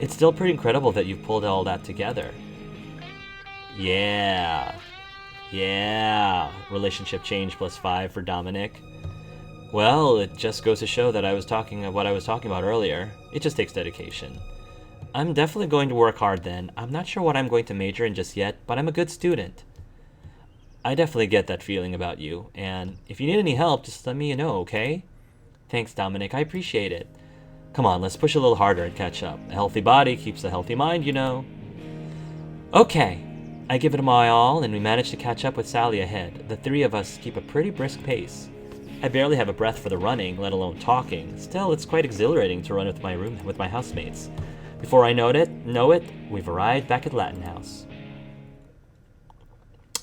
It's still pretty incredible that you've pulled all that together. Yeah. Yeah. Relationship change +5 for Dominic. Well, it just goes to show that what I was talking about earlier. It just takes dedication. I'm definitely going to work hard then. I'm not sure what I'm going to major in just yet, but I'm a good student. I definitely get that feeling about you, and if you need any help, just let me know, okay? Thanks, Dominic. I appreciate it. Come on, let's push a little harder and catch up. A healthy body keeps a healthy mind, you know. Okay. I give it my all, and we manage to catch up with Sally ahead. The three of us keep a pretty brisk pace. I barely have a breath for the running, let alone talking. Still, it's quite exhilarating to run with my housemates. Before I know it, we've arrived back at Latin House.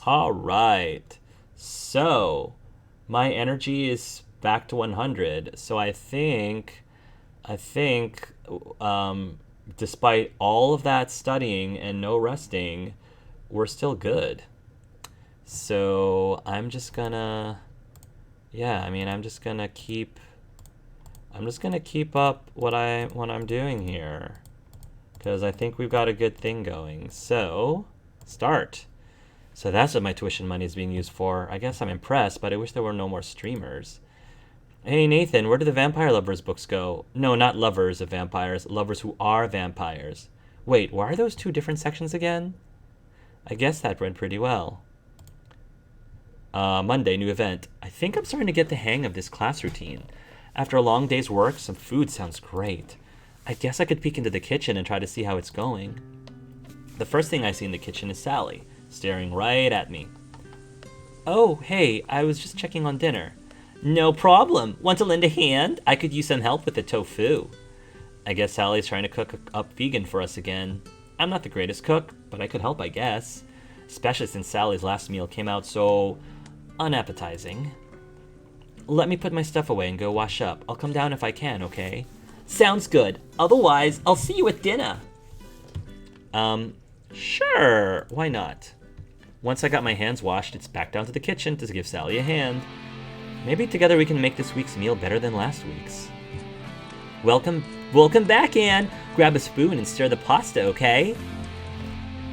All right. So, my energy is back to 100. So I think, despite all of that studying and no resting, we're still good. So I'm just gonna keep up what I'm doing here, because I think we've got a good thing going. So start. So that's what my tuition money is being used for. I guess I'm impressed, but I wish there were no more streamers. Hey Nathan, where do the Vampire Lovers books go? No, not lovers of vampires, lovers who are vampires. Wait, why are those two different sections again? I guess that went pretty well. Monday, new event. I think I'm starting to get the hang of this class routine. After a long day's work, some food sounds great. I guess I could peek into the kitchen and try to see how it's going. The first thing I see in the kitchen is Sally, staring right at me. Oh, hey, I was just checking on dinner. No problem. Want to lend a hand? I could use some help with the tofu. I guess Sally's trying to cook up vegan for us again. I'm not the greatest cook, but I could help, I guess. Especially since Sally's last meal came out so unappetizing. Let me put my stuff away and go wash up. I'll come down if I can, okay? Sounds good. Otherwise, I'll see you at dinner. Sure. Why not? Once I got my hands washed, it's back down to the kitchen to give Sally a hand. Maybe together we can make this week's meal better than last week's. Welcome back, Anne. Grab a spoon and stir the pasta, okay?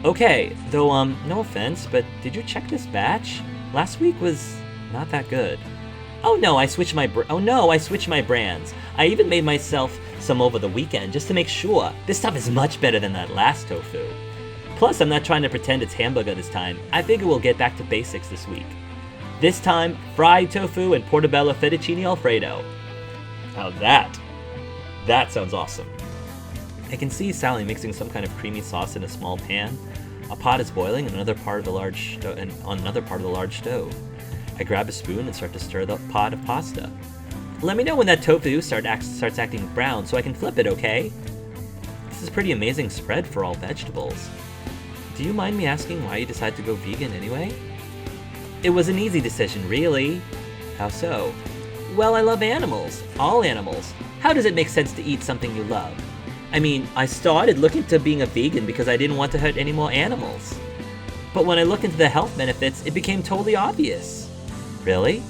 Okay, though, no offense, but did you check this batch? Last week was not that good. Oh no, I switched my brands. I even made myself some over the weekend just to make sure. This stuff is much better than that last tofu. Plus, I'm not trying to pretend it's hamburger this time. I figure we'll get back to basics this week. This time, fried tofu and portobello fettuccine alfredo. Now that sounds awesome. I can see Sally mixing some kind of creamy sauce in a small pan. A pot is boiling on another part of the large stove. I grab a spoon and start to stir the pot of pasta. Let me know when that tofu starts acting brown so I can flip it, okay? This is a pretty amazing spread for all vegetables. Do you mind me asking why you decided to go vegan anyway? It was an easy decision, really. How so? Well, I love animals. All animals. How does it make sense to eat something you love? I mean, I started looking to being a vegan because I didn't want to hurt any more animals. But when I looked into the health benefits, it became totally obvious. Really?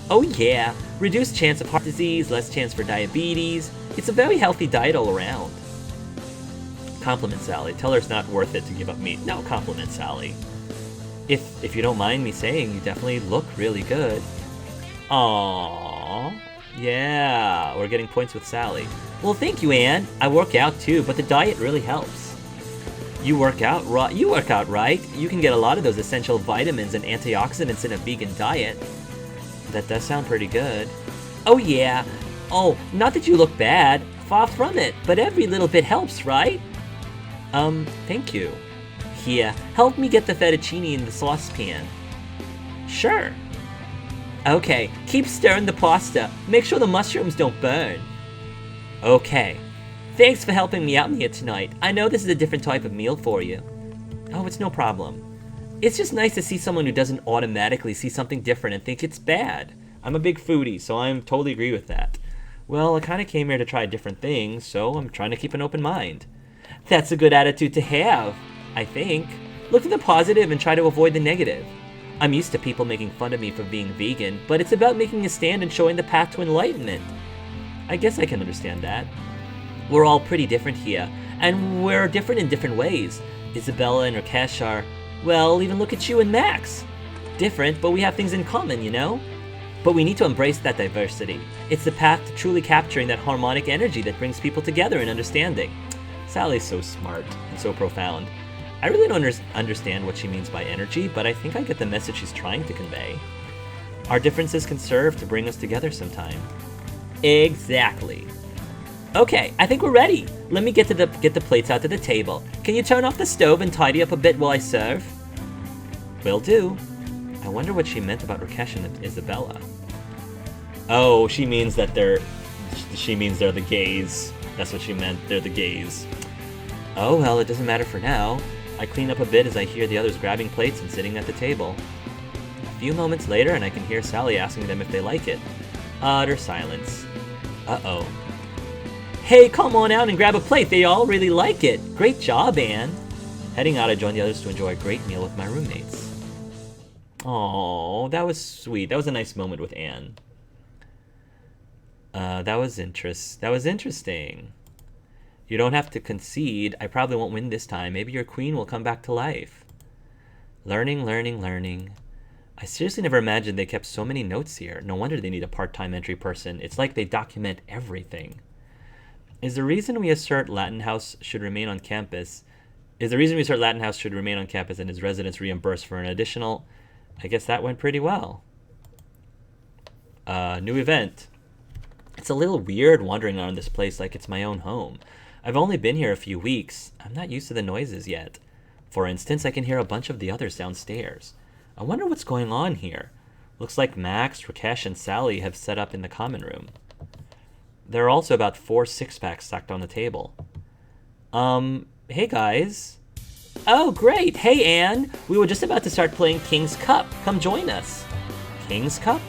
Oh yeah, reduced chance of heart disease, less chance for diabetes. It's a very healthy diet all around. Compliment Sally. Tell her it's not worth it to give up meat. No, compliment Sally. If you don't mind me saying, you definitely look really good. Aww. Yeah, we're getting points with Sally. Well, thank you, Anne. I work out too, but the diet really helps. You work out, right? You can get a lot of those essential vitamins and antioxidants in a vegan diet. That does sound pretty good. Oh yeah. Oh, not that you look bad. Far from it, but every little bit helps, right? Thank you. Here, help me get the fettuccine in the saucepan. Sure. Okay, keep stirring the pasta. Make sure the mushrooms don't burn. Okay. Thanks for helping me out here tonight. I know this is a different type of meal for you. Oh, it's no problem. It's just nice to see someone who doesn't automatically see something different and think it's bad. I'm a big foodie, so I totally agree with that. Well, I kind of came here to try different things, so I'm trying to keep an open mind. That's a good attitude to have, I think. Look for the positive and try to avoid the negative. I'm used to people making fun of me for being vegan, but it's about making a stand and showing the path to enlightenment. I guess I can understand that. We're all pretty different here, And we're different in different ways. Isabella and Rakesh are, well, even look at you and Max. Different, but we have things in common, you know? But we need to embrace that diversity. It's the path to truly capturing that harmonic energy that brings people together in understanding. Sally's so smart and so profound. I really don't understand what she means by energy, but I think I get the message she's trying to convey. Our differences can serve to bring us together sometime. Exactly. Okay, I think we're ready. Let me get the plates out to the table. Can you turn off the stove and tidy up a bit while I serve? Will do. I wonder what she meant about Rakesh and Isabella. Oh, she means they're the gays. That's what she meant. They're the gays. Oh well, it doesn't matter for now. I clean up a bit as I hear the others grabbing plates and sitting at the table. A few moments later, and I can hear Sally asking them if they like it. Utter silence. Uh-oh. Hey, come on out and grab a plate. They all really like it. Great job, Anne. Heading out, I join the others to enjoy a great meal with my roommates. Oh, that was sweet. That was a nice moment with Anne. That was interesting. You don't have to concede. I probably won't win this time. Maybe your queen will come back to life. Learning. I seriously never imagined they kept so many notes here. No wonder they need a part-time entry person. It's like they document everything. Is the reason we assert Latin House should remain on campus and its residents reimbursed for an additional... I guess that went pretty well. New event. It's a little weird wandering around this place like it's my own home. I've only been here a few weeks. I'm not used to the noises yet. For instance, I can hear a bunch of the others downstairs. I wonder what's going on here. Looks like Max, Rakesh, and Sally have set up in the common room. There are also about 4 six-packs stacked on the table. Hey guys. Oh, great. Hey, Anne. We were just about to start playing King's Cup. Come join us. King's Cup?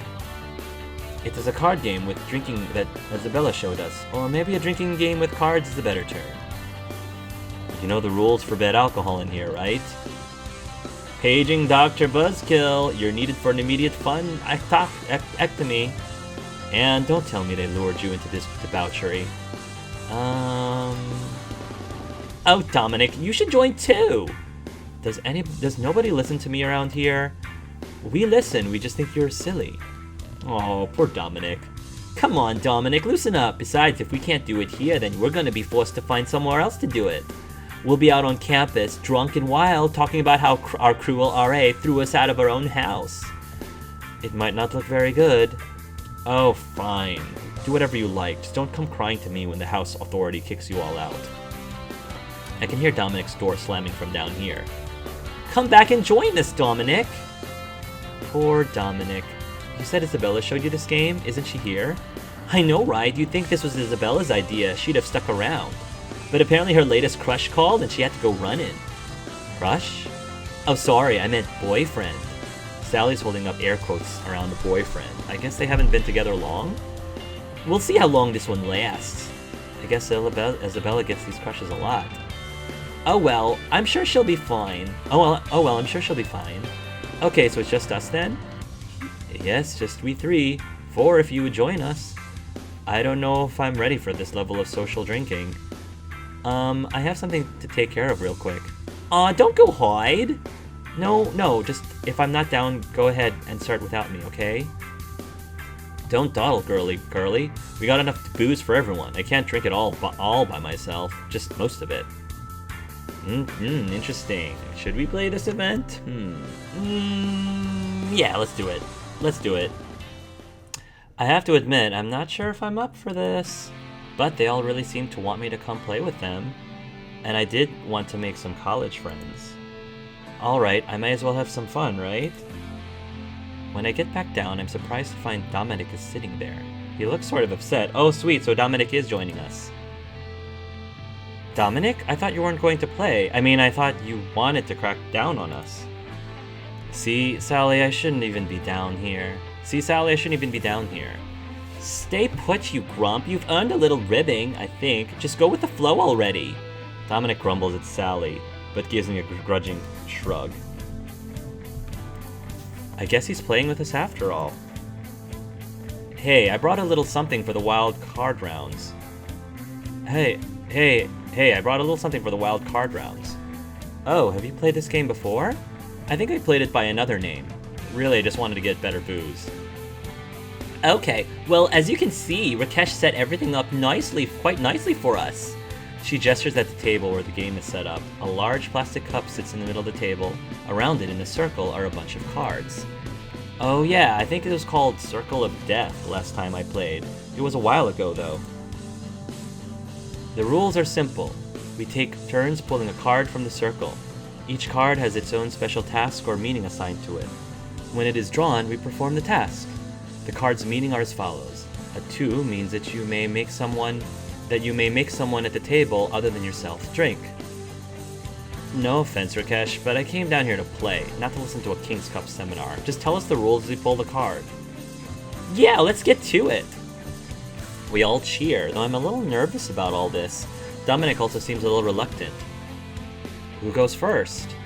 It is a card game with drinking that Isabella showed us. Or maybe a drinking game with cards is a better term. You know the rules forbid alcohol in here, right? Paging Dr. Buzzkill. You're needed for an immediate fun ectomy. And don't tell me they lured you into this debauchery. Oh, Dominic, you should join too! Does nobody listen to me around here? We listen, we just think you're silly. Oh, poor Dominic. Come on, Dominic, loosen up. Besides, if we can't do it here, then we're gonna be forced to find somewhere else to do it. We'll be out on campus, drunk and wild, talking about how our cruel RA threw us out of our own house. It might not look very good. Oh, fine. Do whatever you like. Just don't come crying to me when the house authority kicks you all out. I can hear Dominic's door slamming from down here. Come back and join us, Dominic! Poor Dominic. You said Isabella showed you this game? Isn't she here? I know, right? You'd think this was Isabella's idea. She'd have stuck around. But apparently her latest crush called and she had to go running. Crush? Oh, sorry, I meant boyfriend. Sally's holding up air quotes around the boyfriend. I guess they haven't been together long? We'll see how long this one lasts. I guess Isabella gets these crushes a lot. Oh well, I'm sure she'll be fine. Oh well, I'm sure she'll be fine. Okay, so it's just us then? Yes, just we 3. 4 if you would join us. I don't know if I'm ready for this level of social drinking. I have something to take care of real quick. Don't go hide! No, just if I'm not down, go ahead and start without me, okay? Don't dawdle, girly. We got enough booze for everyone. I can't drink it all by myself, just most of it. Interesting. Should we play this event? Yeah, let's do it. I have to admit, I'm not sure if I'm up for this, but they all really seem to want me to come play with them, and I did want to make some college friends. Alright, I may as well have some fun, right? When I get back down, I'm surprised to find Dominic is sitting there. He looks sort of upset. Oh, sweet, so Dominic is joining us. Dominic? I thought you weren't going to play. I mean, I thought you wanted to crack down on us. See, Sally, I shouldn't even be down here. Stay put, you grump. You've earned a little ribbing, I think. Just go with the flow already. Dominic grumbles at Sally, but gives me a grudging shrug. I guess he's playing with us after all. Hey, I brought a little something for the wild card rounds. Hey, Hey, I brought a little something for the wild card rounds. Oh, have you played this game before? I think I played it by another name. Really, I just wanted to get better booze. Okay, well, as you can see, Rakesh set everything up quite nicely for us. She gestures at the table where the game is set up. A large plastic cup sits in the middle of the table. Around it, in a circle, are a bunch of cards. Oh yeah, I think it was called Circle of Death the last time I played. It was a while ago, though. The rules are simple. We take turns pulling a card from the circle. Each card has its own special task or meaning assigned to it. When it is drawn, we perform the task. The card's meaning are as follows. A 2 means that you may make someone at the table other than yourself drink. No offense, Rakesh, but I came down here to play, not to listen to a King's Cup seminar. Just tell us the rules as we pull the card. Yeah, let's get to it! We all cheer, though I'm a little nervous about all this. Dominic also seems a little reluctant. Who goes first?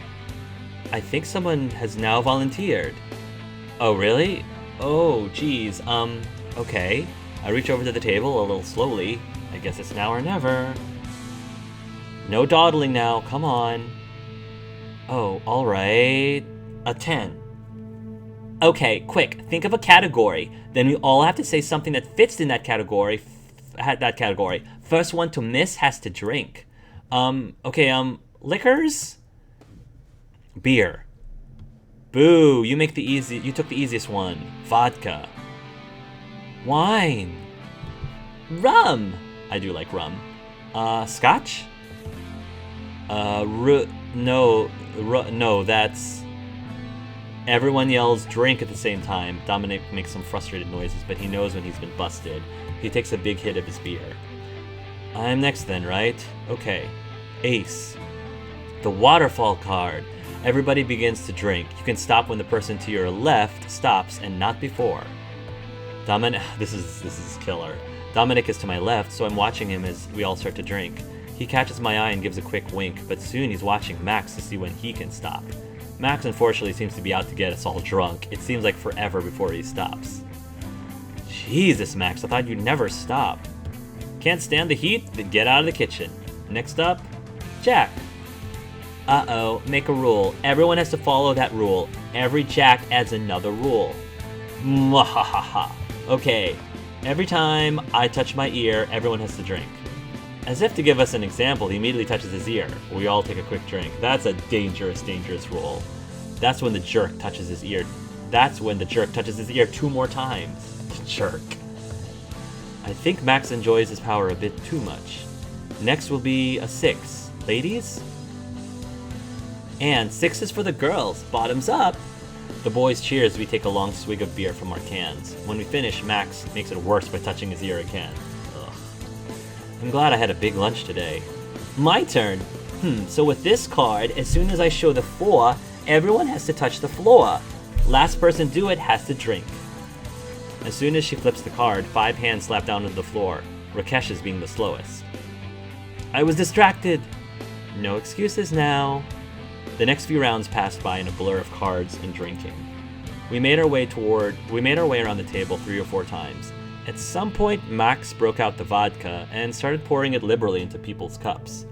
I think someone has now volunteered. Oh, really? Oh, geez, okay. I reach over to the table a little slowly. I guess it's now or never. No dawdling now, come on. Oh, alright. A 10. Okay, quick, think of a category. Then we all have to say something that fits in that category. First one to miss has to drink. Liquors? Beer. Boo, you took the easiest one. Vodka. Wine. Rum. I do like rum. Scotch? No, that's... Everyone yells drink at the same time. Dominic makes some frustrated noises, but he knows when he's been busted. He takes a big hit of his beer. I'm next then, right? Okay. Ace. The waterfall card. Everybody begins to drink. You can stop when the person to your left stops and not before. Dominic, this is killer. Dominic is to my left, so I'm watching him as we all start to drink. He catches my eye and gives a quick wink, but soon he's watching Max to see when he can stop. Max unfortunately seems to be out to get us all drunk. It seems like forever before he stops. Jesus, Max, I thought you'd never stop. Can't stand the heat? Then get out of the kitchen. Next up, Jack. Uh-oh, make a rule. Everyone has to follow that rule. Every Jack adds another rule. Mwahaha. Okay, every time I touch my ear, everyone has to drink. As if to give us an example, he immediately touches his ear. We all take a quick drink. That's a dangerous, dangerous rule. That's when the jerk touches his ear. That's when the jerk touches his ear 2 more times. The jerk. I think Max enjoys his power a bit too much. Next will be a 6. Ladies? And 6 is for the girls. Bottoms up. The boys cheer as we take a long swig of beer from our cans. When we finish, Max makes it worse by touching his ear again. Ugh. I'm glad I had a big lunch today. My turn. So with this card, as soon as I show the 4, everyone has to touch the floor. Last person do it has to drink. As soon as she flips the card, 5 hands slap down to the floor. Rakesh is being the slowest. I was distracted. No excuses now. The next few rounds passed by in a blur of cards and drinking. We made our way around the table 3 or 4 times. At some point, Max broke out the vodka and started pouring it liberally into people's cups.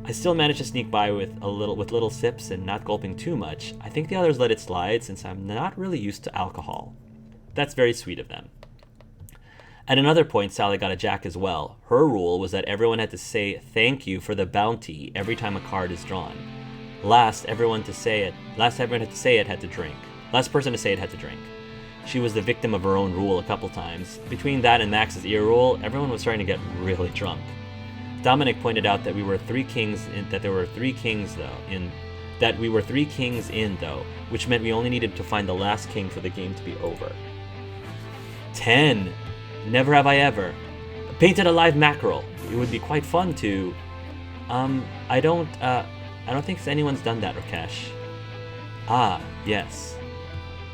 I still managed to sneak by with little sips and not gulping too much. I think the others let it slide since I'm not really used to alcohol. That's very sweet of them. At another point, Sally got a Jack as well. Her rule was that everyone had to say thank you for the bounty every time a card is drawn. Last person to say it had to drink. She was the victim of her own rule a couple times. Between that and Max's ear rule, everyone was starting to get really drunk. Dominic pointed out that we were 3 kings in though, which meant we only needed to find the last king for the game to be over. 10. Never have I ever. Painted a live mackerel. It would be quite fun to... I don't think anyone's done that, Rakesh. Ah, yes.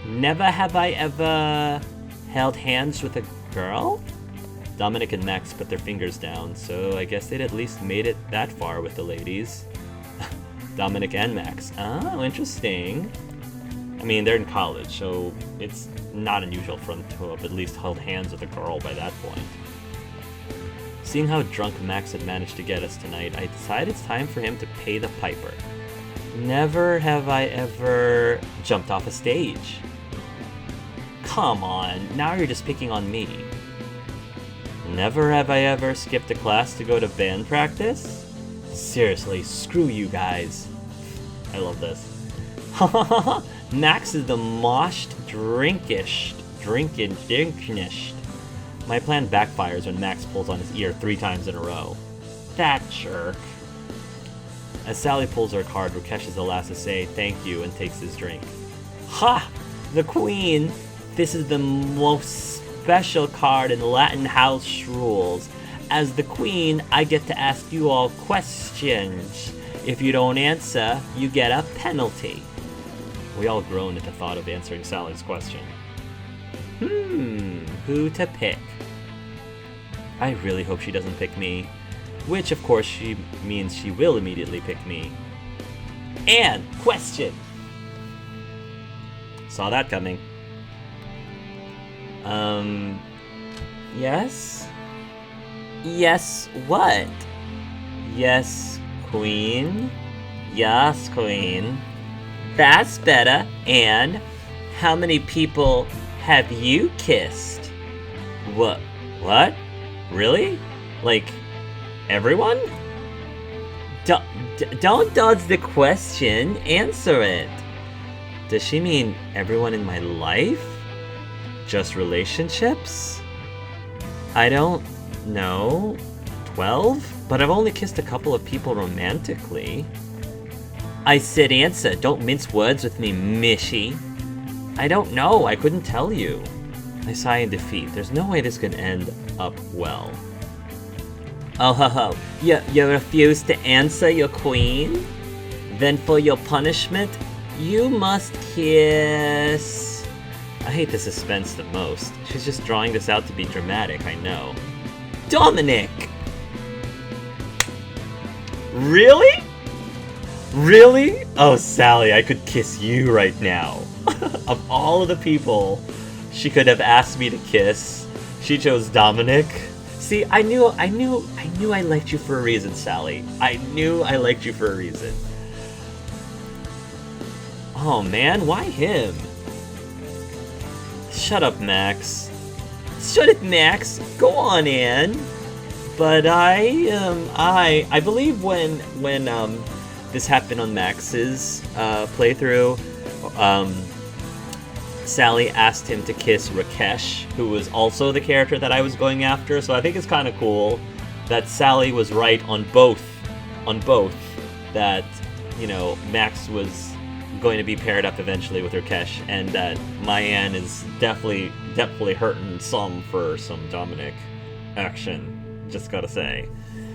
Never have I ever held hands with a girl? Dominic and Max put their fingers down, so I guess they'd at least made it that far with the ladies. Dominic and Max. Oh, interesting. I mean, they're in college, so it's not unusual for them to have at least held hands with a girl by that point. Seeing how drunk Max had managed to get us tonight, I decided it's time for him to pay the piper. Never have I ever jumped off a stage. Come on, now you're just picking on me. Never have I ever skipped a class to go to band practice? Seriously, screw you guys. I love this. Max is the moshed drinkished. My plan backfires when Max pulls on his ear 3 times in a row. That jerk. As Sally pulls her card, Rakesh is the last to say thank you and takes his drink. Ha! The Queen! This is the most special card in Latin House rules. As the Queen, I get to ask you all questions. If you don't answer, you get a penalty. We all groaned at the thought of answering Sally's question. Who to pick? I really hope she doesn't pick me. Which, of course, she means she will immediately pick me. And question! Saw that coming. Yes? Yes, what? Yes, Queen? Yes, Queen. That's better. And how many people have you kissed? What? Really? Like, everyone? Don't dodge the question. Answer it. Does she mean everyone in my life? Just relationships? I don't know. 12? But I've only kissed a couple of people romantically. I said answer. Don't mince words with me, Mishy. I don't know. I couldn't tell you. I sigh in defeat. There's no way this could end up well. Oh ho ho. You refuse to answer, your queen? Then for your punishment, you must kiss. I hate the suspense the most. She's just drawing this out to be dramatic, I know. Dominic! Really? Really? Oh, Sally, I could kiss you right now. Of all of the people she could have asked me to kiss, she chose Dominic. See, I knew I liked you for a reason, Sally. I knew I liked you for a reason. Oh man, why him? Shut up, Max. Shut it, Max. Go on, Anne. But I believe when this happened on Max's playthrough, Sally asked him to kiss Rakesh, who was also the character that I was going after. So I think it's kind of cool that Sally was right on both. That, you know, Max was going to be paired up eventually with Rakesh, and that Mayan is definitely hurting some for some Dominic action. Just gotta say.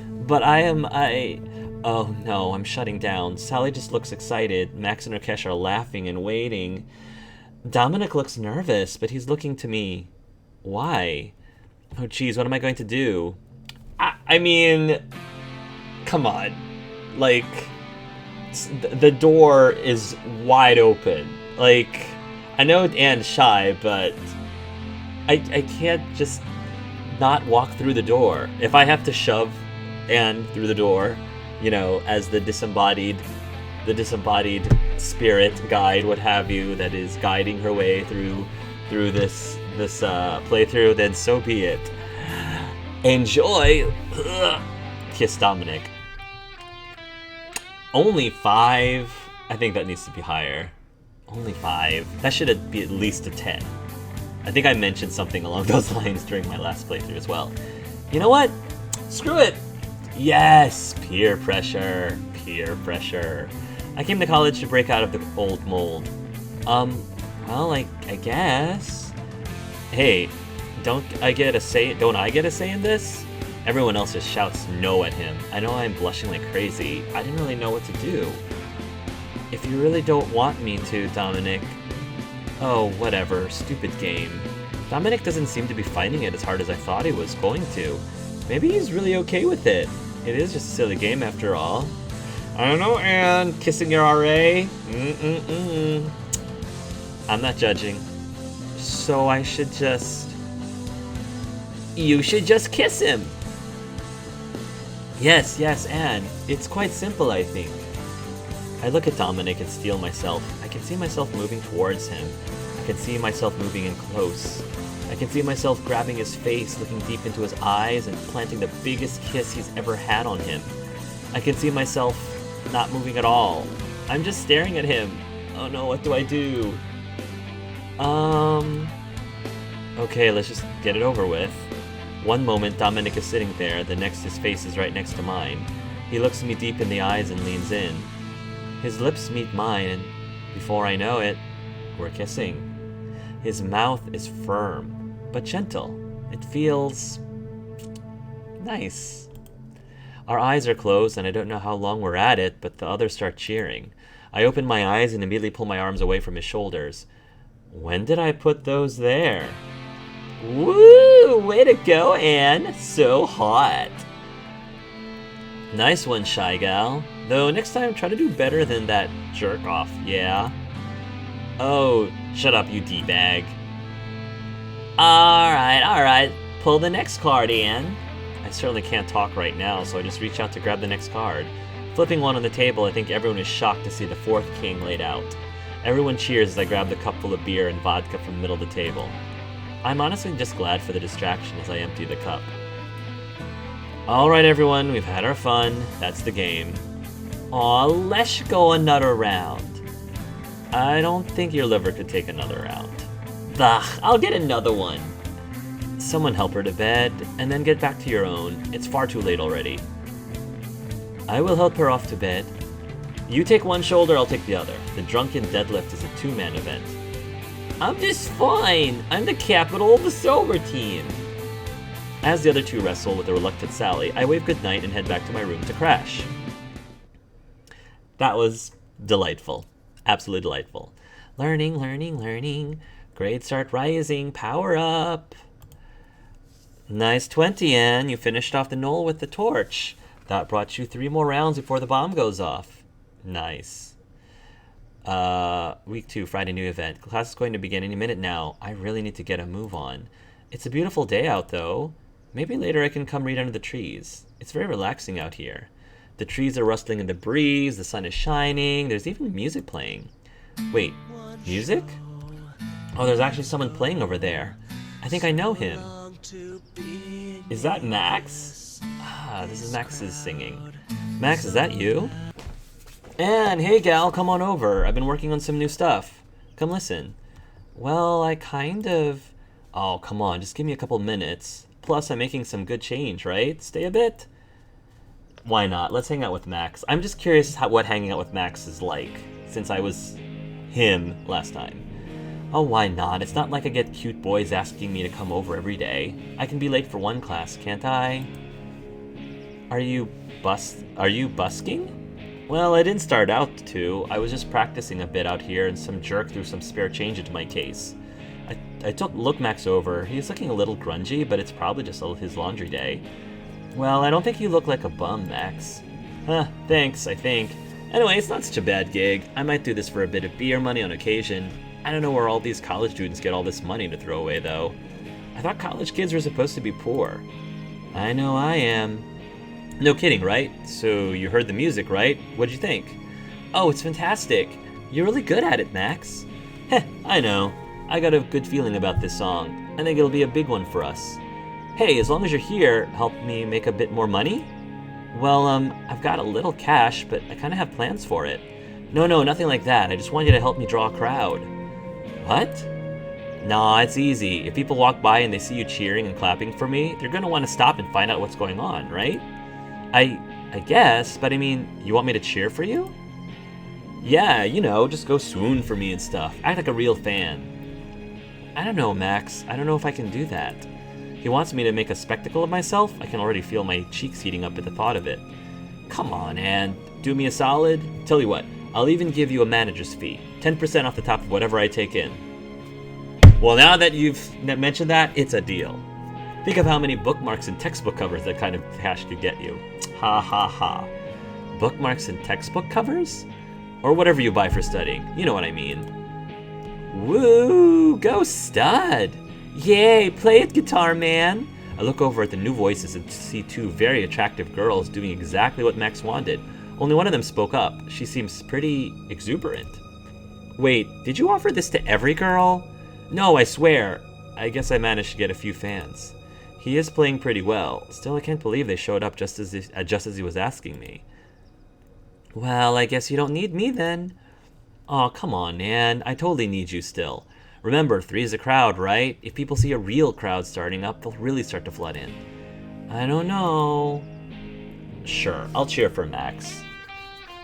But oh no, I'm shutting down. Sally just looks excited. Max and Rakesh are laughing and waiting. Dominic looks nervous, but he's looking to me. Why? Oh geez, what am I going to do? I mean, come on. Like, the door is wide open. Like, I know Anne's shy, but I can't just not walk through the door. If I have to shove Anne through the door, you know, as the disembodied spirit guide, what have you, that is guiding her way through this playthrough, then so be it. Enjoy. Kiss Dominic. Only 5? I think that needs to be higher. Only 5. That should be at least a 10. I think I mentioned something along those lines during my last playthrough as well. You know what? Screw it. Yes, peer pressure. Peer pressure. I came to college to break out of the old mold. Well, I guess. Hey, don't I get a say in this? Everyone else just shouts no at him. I know I'm blushing like crazy. I didn't really know what to do. If you really don't want me to, Dominic... Oh, whatever. Stupid game. Dominic doesn't seem to be finding it as hard as I thought he was going to. Maybe he's really okay with it. It is just a silly game after all. I don't know, Anne. Kissing your RA? I'm not judging. So I should just... You should just kiss him. Yes, yes, Anne. It's quite simple, I think. I look at Dominic and steel myself. I can see myself moving towards him. I can see myself moving in close. I can see myself grabbing his face, looking deep into his eyes, and planting the biggest kiss he's ever had on him. I can see myself not moving at all. I'm just staring at him. Oh no, what do I do? Okay, let's just get it over with. One moment, Dominic is sitting there, the next his face is right next to mine. He looks me deep in the eyes and leans in. His lips meet mine, and before I know it, we're kissing. His mouth is firm, but gentle. It feels nice. Our eyes are closed, and I don't know how long we're at it, but the others start cheering. I open my eyes and immediately pull my arms away from his shoulders. When did I put those there? Woo! Way to go, Anne! So hot! Nice one, Shy Gal. Though next time, try to do better than that jerk-off, yeah? Oh, shut up, you D-bag. Alright. Pull the next card, Anne. I certainly can't talk right now, so I just reach out to grab the next card. Flipping one on the table, I think everyone is shocked to see the fourth king laid out. Everyone cheers as I grab the cup full of beer and vodka from the middle of the table. I'm honestly just glad for the distraction as I empty the cup. Alright everyone, we've had our fun. That's the game. Aw, let's go another round. I don't think your liver could take another round. Ugh, I'll get another one. Someone help her to bed, and then get back to your own. It's far too late already. I will help her off to bed. You take one shoulder, I'll take the other. The drunken deadlift is a two-man event. I'm just fine. I'm the capital of the sober team. As the other two wrestle with the reluctant Sally, I wave goodnight and head back to my room to crash. That was delightful. Absolutely delightful. Learning. Grades start rising. Power up. Nice 20, Anne. You finished off the knoll with the torch. That brought you 3 more rounds before the bomb goes off. Nice. Week 2, Friday new event. Class is going to begin any minute now. I really need to get a move on. It's a beautiful day out, though. Maybe later I can come read under the trees. It's very relaxing out here. The trees are rustling in the breeze, the sun is shining, there's even music playing. Wait, music? Oh, there's actually someone playing over there. I think I know him. Is that Max? Ah, this is Max's singing. Max, is that you? Anne, hey gal, come on over. I've been working on some new stuff. Come listen. Well, I kind of... Oh, come on, just give me a couple minutes. Plus, I'm making some good change, right? Stay a bit? Why not? Let's hang out with Max. I'm just curious what hanging out with Max is like, since I was him last time. Oh, why not? It's not like I get cute boys asking me to come over every day. I can be late for one class, can't I? Are you busking? Well, I didn't start out to. I was just practicing a bit out here, and some jerk threw some spare change into my case. I took Look Max over. He's looking a little grungy, but it's probably just his laundry day. Well, I don't think you look like a bum, Max. Thanks, I think. Anyway, it's not such a bad gig. I might do this for a bit of beer money on occasion. I don't know where all these college students get all this money to throw away, though. I thought college kids were supposed to be poor. I know I am. No kidding, right? So you heard the music, right? What'd you think? Oh, it's fantastic. You're really good at it, Max. Heh, I know. I got a good feeling about this song. I think it'll be a big one for us. Hey, as long as you're here, help me make a bit more money? Well, I've got a little cash, but I kind of have plans for it. No, nothing like that. I just want you to help me draw a crowd. What? Nah, it's easy. If people walk by and they see you cheering and clapping for me, they're gonna want to stop and find out what's going on, right? I guess, but I mean, you want me to cheer for you? Yeah, just go swoon for me and stuff. Act like a real fan. I don't know, Max. I don't know if I can do that. He wants me to make a spectacle of myself? I can already feel my cheeks heating up at the thought of it. Come on, Anne. Do me a solid? Tell you what, I'll even give you a manager's fee. 10% off the top of whatever I take in. Well, now that you've mentioned that, it's a deal. Think of how many bookmarks and textbook covers that kind of cash could get you. Ha ha ha. Bookmarks and textbook covers? Or whatever you buy for studying. You know what I mean. Woo! Go stud! Yay! Play it, guitar man! I look over at the new voices and see two very attractive girls doing exactly what Max wanted. Only one of them spoke up. She seems pretty exuberant. Wait, did you offer this to every girl? No, I swear. I guess I managed to get a few fans. He is playing pretty well. Still, I can't believe they showed up just as he was asking me. Well, I guess you don't need me then. Aw, come on, Nan. I totally need you still. Remember, 3's a crowd, right? If people see a real crowd starting up, they'll really start to flood in. I don't know. Sure, I'll cheer for Max.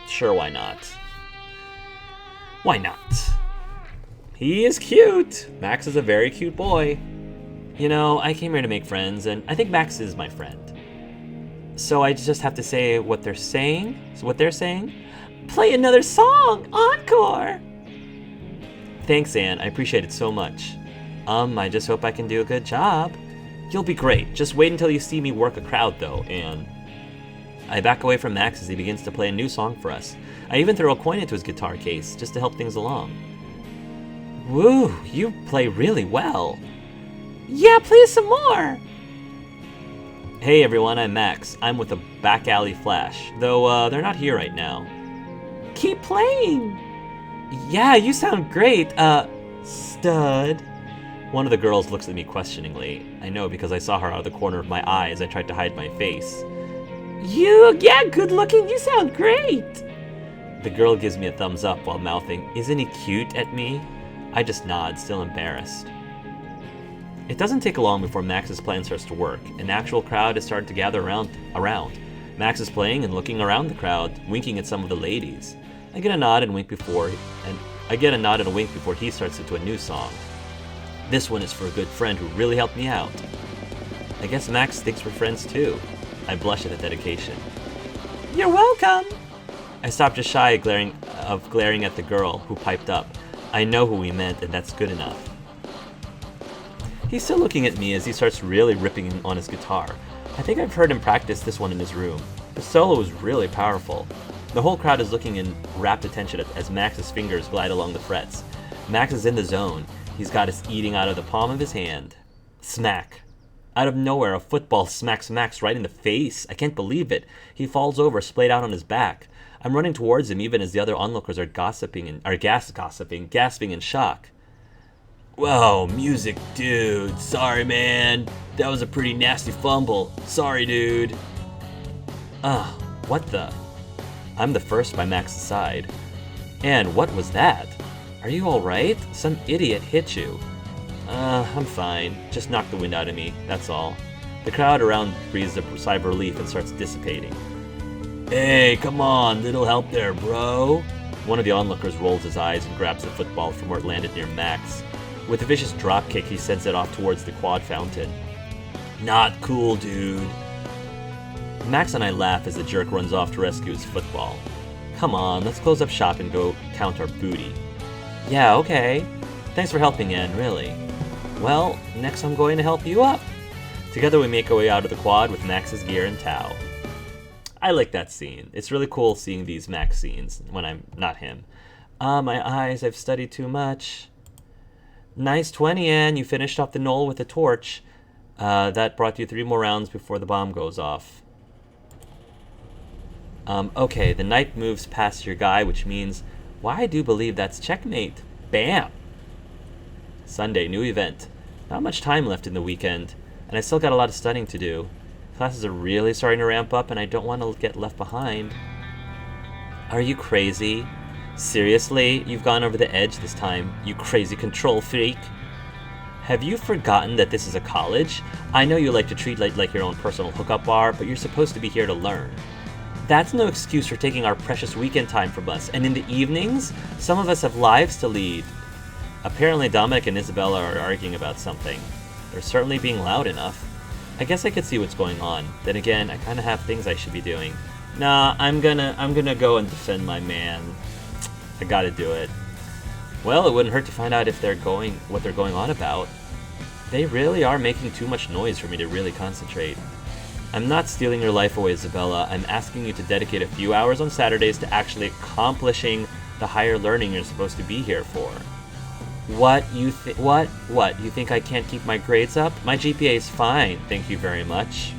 Sure, why not? Why not? He is cute! Max is a very cute boy. You know, I came here to make friends, and I think Max is my friend. So I just have to say what they're saying? So what they're saying? Play another song! Encore! Thanks, Anne. I appreciate it so much. I just hope I can do a good job. You'll be great. Just wait until you see me work a crowd, though, Anne. I back away from Max as he begins to play a new song for us. I even throw a coin into his guitar case, just to help things along. Woo, you play really well. Yeah, play some more! Hey everyone, I'm Max. I'm with the Back Alley Flash, though they're not here right now. Keep playing! Yeah, you sound great, stud. One of the girls looks at me questioningly. I know because I saw her out of the corner of my eye as I tried to hide my face. Yeah, good looking, you sound great! The girl gives me a thumbs up while mouthing, "Isn't he cute?" at me. I just nod, still embarrassed. It doesn't take long before Max's plan starts to work. An actual crowd is starting to gather around. Max is playing and looking around the crowd, winking at some of the ladies. I get a nod and wink before he starts into a new song. This one is for a good friend who really helped me out. I guess Max thinks we're friends too. I blush at the dedication. You're welcome! I stop just shy of glaring at the girl who piped up. I know who he meant, and that's good enough. He's still looking at me as he starts really ripping on his guitar. I think I've heard him practice this one in his room. The solo is really powerful. The whole crowd is looking in rapt attention as Max's fingers glide along the frets. Max is in the zone. He's got us eating out of the palm of his hand. Smack. Out of nowhere, a football smacks Max right in the face. I can't believe it. He falls over, splayed out on his back. I'm running towards him even as the other onlookers are gasping in shock. Whoa, music, dude. Sorry, man. That was a pretty nasty fumble. Sorry, dude. What the? I'm the first by Max's side. And what was that? Are you alright? Some idiot hit you. I'm fine. Just knocked the wind out of me, that's all. The crowd around breathes a sigh of relief and starts dissipating. Hey, come on, little help there, bro. One of the onlookers rolls his eyes and grabs the football from where it landed near Max. With a vicious drop kick, he sends it off towards the quad fountain. Not cool, dude. Max and I laugh as the jerk runs off to rescue his football. Come on, let's close up shop and go count our booty. Yeah, okay. Thanks for helping, Anne, really. Well, next I'm going to help you up. Together we make our way out of the quad with Max's gear and Tao. I like that scene. It's really cool seeing these Max scenes when I'm not him. My eyes, I've studied too much. Nice 20, Anne. You finished off the knoll with a torch. That brought you 3 more rounds before the bomb goes off. Okay, the knight moves past your guy, which means, why I do believe that's checkmate. Bam! Sunday, new event. Not much time left in the weekend, and I still got a lot of studying to do. Classes are really starting to ramp up, and I don't want to get left behind. Are you crazy? Seriously? You've gone over the edge this time, you crazy control freak. Have you forgotten that this is a college? I know you like to treat it like your own personal hookup bar, but you're supposed to be here to learn. That's no excuse for taking our precious weekend time from us, and in the evenings, some of us have lives to lead. Apparently Dominic and Isabella are arguing about something. They're certainly being loud enough. I guess I could see what's going on. Then again, I kinda have things I should be doing. Nah, I'm gonna go and defend my man. I gotta do it. Well, it wouldn't hurt to find out what they're going on about. They really are making too much noise for me to really concentrate. I'm not stealing your life away, Isabella. I'm asking you to dedicate a few hours on Saturdays to actually accomplishing the higher learning you're supposed to be here for. What? You think I can't keep my grades up? My GPA is fine, thank you very much.